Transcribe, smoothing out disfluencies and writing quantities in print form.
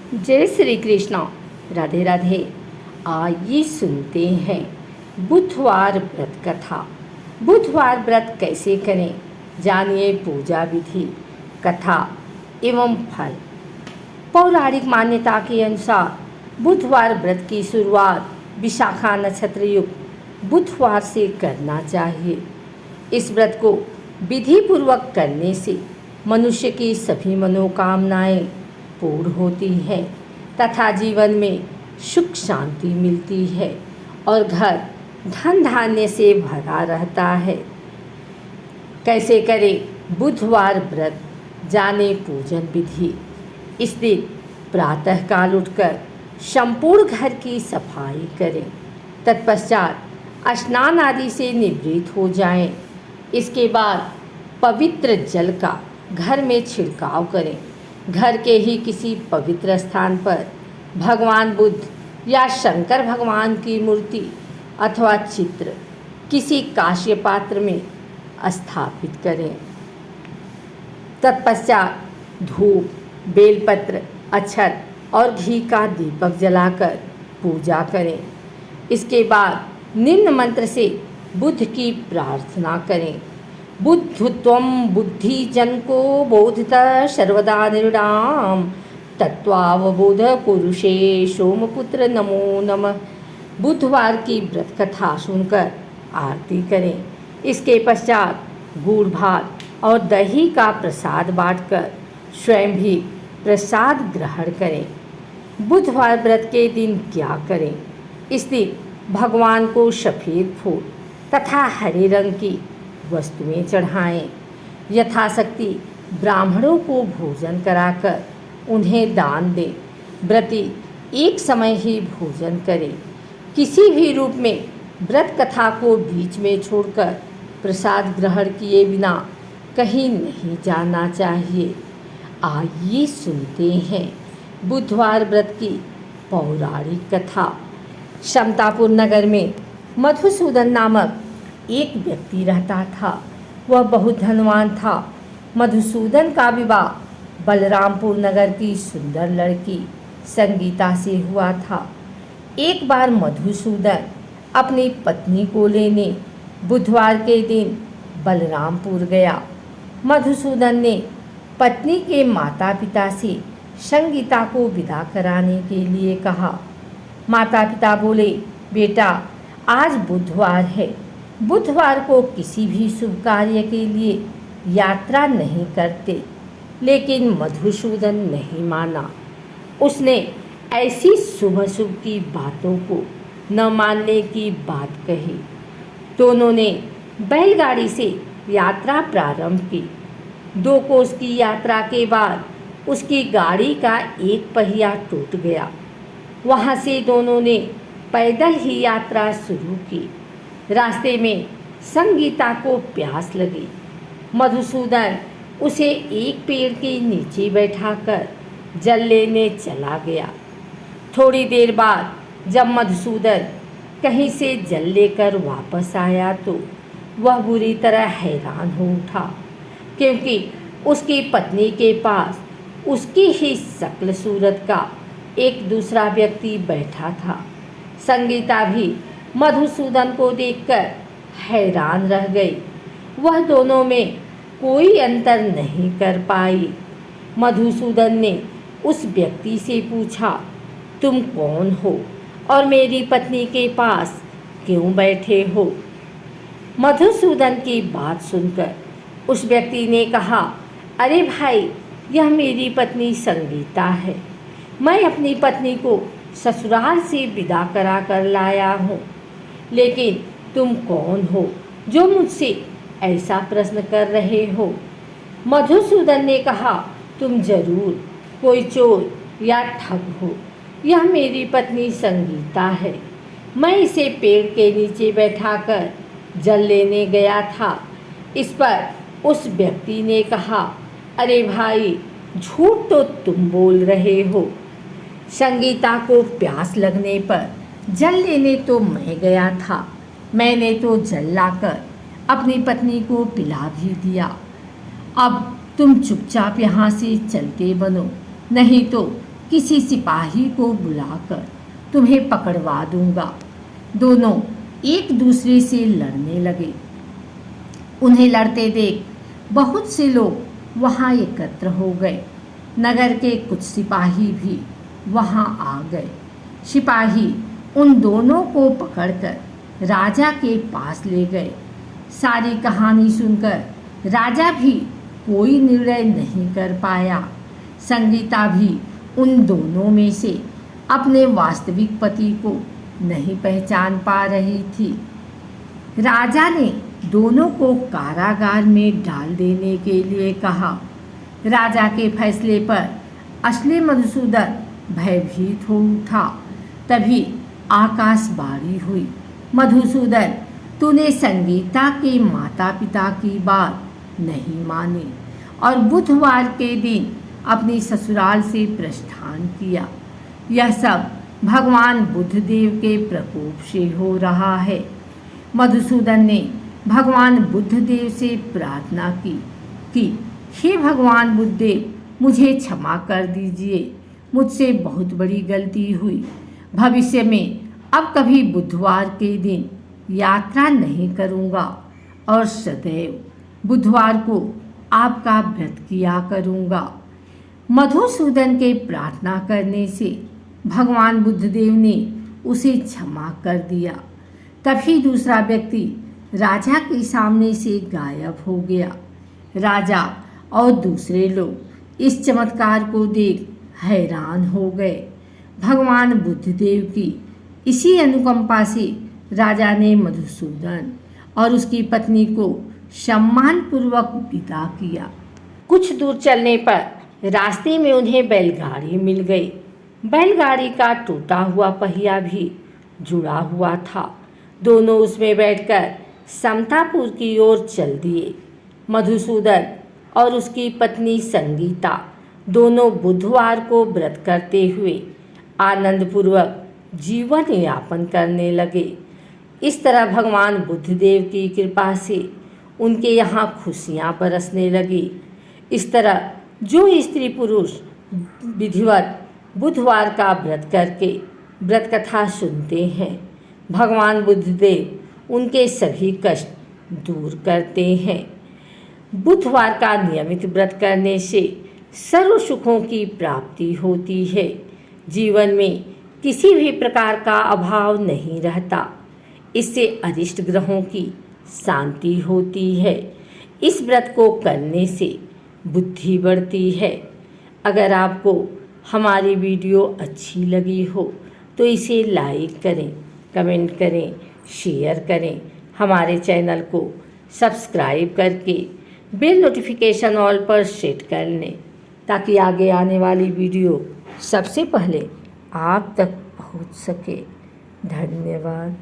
जय श्री कृष्ण। राधे राधे। आइए सुनते हैं बुधवार व्रत कथा। बुधवार व्रत कैसे करें, जानिए पूजा विधि, कथा एवं फल। पौराणिक मान्यता के अनुसार बुधवार व्रत की शुरुआत विशाखा नक्षत्र युक्त बुधवार से करना चाहिए। इस व्रत को विधि पूर्वक करने से मनुष्य की सभी मनोकामनाएं पूर्ण होती है तथा जीवन में सुख शांति मिलती है और घर धन धान्य से भरा रहता है। कैसे करें बुधवार व्रत, जाने पूजन विधि। इस दिन प्रातःकाल उठकर संपूर्ण घर की सफाई करें। तत्पश्चात स्नान आदि से निवृत्त हो जाएं। इसके बाद पवित्र जल का घर में छिड़काव करें। घर के ही किसी पवित्र स्थान पर भगवान बुद्ध या शंकर भगवान की मूर्ति अथवा चित्र किसी कांस्य पात्र में स्थापित करें। तत्पश्चात धूप, बेलपत्र, अक्षत और घी का दीपक जलाकर पूजा करें। इसके बाद निम्न मंत्र से बुद्ध की प्रार्थना करें। बुद्धत्वं बुद्धि जन को बोधितः सर्वदा निर्णाम तत्वावबोध पुरुषे सोमपुत्र नमो नमः। बुधवार की व्रत कथा सुनकर आरती करें। इसके पश्चात गुड़ भात और दही का प्रसाद बांटकर स्वयं भी प्रसाद ग्रहण करें। बुधवार व्रत के दिन क्या करें? इस दिन भगवान को सफ़ेद फूल तथा हरे रंग की वस्तुएं चढ़ाएं। यथाशक्ति ब्राह्मणों को भोजन कराकर उन्हें दान दें। व्रती एक समय ही भोजन करें। किसी भी रूप में व्रत कथा को बीच में छोड़कर प्रसाद ग्रहण किए बिना कहीं नहीं जाना चाहिए। आइए सुनते हैं बुधवार व्रत की पौराणिक कथा। समतापुर नगर में मधुसूदन नामक एक व्यक्ति रहता था। वह बहुत धनवान था। मधुसूदन का विवाह बलरामपुर नगर की सुंदर लड़की संगीता से हुआ था। एक बार मधुसूदन अपनी पत्नी को लेने बुधवार के दिन बलरामपुर गया। मधुसूदन ने पत्नी के माता पिता से संगीता को विदा कराने के लिए कहा। माता पिता बोले, बेटा आज बुधवार है, बुधवार को किसी भी शुभ कार्य के लिए यात्रा नहीं करते। लेकिन मधुसूदन नहीं माना। उसने ऐसी शुभ अशुभ की बातों को न मानने की बात कही। दोनों ने बैलगाड़ी से यात्रा प्रारंभ की। 2 कोस की यात्रा के बाद उसकी गाड़ी का एक पहिया टूट गया। वहाँ से दोनों ने पैदल ही यात्रा शुरू की। रास्ते में संगीता को प्यास लगी। मधुसूदन उसे एक पेड़ के नीचे बैठाकर जल लेने चला गया। थोड़ी देर बाद जब मधुसूदन कहीं से जल लेकर वापस आया तो वह बुरी तरह हैरान हो उठा, क्योंकि उसकी पत्नी के पास उसकी ही शक्ल सूरत का एक दूसरा व्यक्ति बैठा था। संगीता भी मधुसूदन को देखकर हैरान रह गई। वह दोनों में कोई अंतर नहीं कर पाई। मधुसूदन ने उस व्यक्ति से पूछा, तुम कौन हो और मेरी पत्नी के पास क्यों बैठे हो? मधुसूदन की बात सुनकर उस व्यक्ति ने कहा, अरे भाई, यह मेरी पत्नी संगीता है। मैं अपनी पत्नी को ससुराल से विदा करा कर लाया हूँ। लेकिन तुम कौन हो जो मुझसे ऐसा प्रश्न कर रहे हो? मधुसूदन ने कहा, तुम जरूर कोई चोर या ठग हो। यह मेरी पत्नी संगीता है। मैं इसे पेड़ के नीचे बैठाकर जल लेने गया था। इस पर उस व्यक्ति ने कहा, अरे भाई, झूठ तो तुम बोल रहे हो। संगीता को प्यास लगने पर जल लेने तो मैं गया था। मैंने तो जल लाकर अपनी पत्नी को पिला भी दिया। अब तुम चुपचाप यहाँ से चलते बनो, नहीं तो किसी सिपाही को बुलाकर तुम्हें पकड़वा दूंगा। दोनों एक दूसरे से लड़ने लगे। उन्हें लड़ते देख बहुत से लोग वहाँ एकत्र हो गए। नगर के कुछ सिपाही भी वहाँ आ गए। सिपाही उन दोनों को पकड़कर राजा के पास ले गए। सारी कहानी सुनकर राजा भी कोई निर्णय नहीं कर पाया। संगीता भी उन दोनों में से अपने वास्तविक पति को नहीं पहचान पा रही थी। राजा ने दोनों को कारागार में डाल देने के लिए कहा। राजा के फैसले पर असली मधुसूदन भयभीत हो उठा। तभी आकाशवाणी हुई, मधुसूदन, तूने संगीता के माता पिता की बात नहीं मानी और बुधवार के दिन अपनी ससुराल से प्रस्थान किया। यह सब भगवान बुद्धदेव के प्रकोप से हो रहा है। मधुसूदन ने भगवान बुद्धदेव से प्रार्थना की कि हे भगवान बुद्धदेव, मुझे क्षमा कर दीजिए, मुझसे बहुत बड़ी गलती हुई। भविष्य में अब कभी बुधवार के दिन यात्रा नहीं करूँगा और सदैव बुधवार को आपका व्रत किया करूँगा। मधुसूदन के प्रार्थना करने से भगवान बुद्धदेव ने उसे क्षमा कर दिया। तभी दूसरा व्यक्ति राजा के सामने से गायब हो गया। राजा और दूसरे लोग इस चमत्कार को देख हैरान हो गए। भगवान बुद्धदेव की इसी अनुकंपा से राजा ने मधुसूदन और उसकी पत्नी को सम्मानपूर्वक विदा किया। कुछ दूर चलने पर रास्ते में उन्हें बैलगाड़ी मिल गई। बैलगाड़ी का टूटा हुआ पहिया भी जुड़ा हुआ था। दोनों उसमें बैठकर समतापुर की ओर चल दिए। मधुसूदन और उसकी पत्नी संगीता दोनों बुधवार को व्रत करते हुए आनंदपूर्वक जीवन यापन करने लगे। इस तरह भगवान बुद्धदेव की कृपा से उनके यहाँ खुशियाँ बरसने लगी। इस तरह जो स्त्री पुरुष विधिवत बुधवार का व्रत करके व्रत कथा सुनते हैं, भगवान बुद्धदेव उनके सभी कष्ट दूर करते हैं। बुधवार का नियमित व्रत करने से सर्व सुखों की प्राप्ति होती है। जीवन में किसी भी प्रकार का अभाव नहीं रहता। इससे अरिष्ट ग्रहों की शांति होती है। इस व्रत को करने से बुद्धि बढ़ती है। अगर आपको हमारी वीडियो अच्छी लगी हो तो इसे लाइक करें, कमेंट करें, शेयर करें। हमारे चैनल को सब्सक्राइब करके बेल नोटिफिकेशन ऑल पर सेट कर लें ताकि आगे आने वाली वीडियो सबसे पहले आप तक पहुंच सके। धन्यवाद।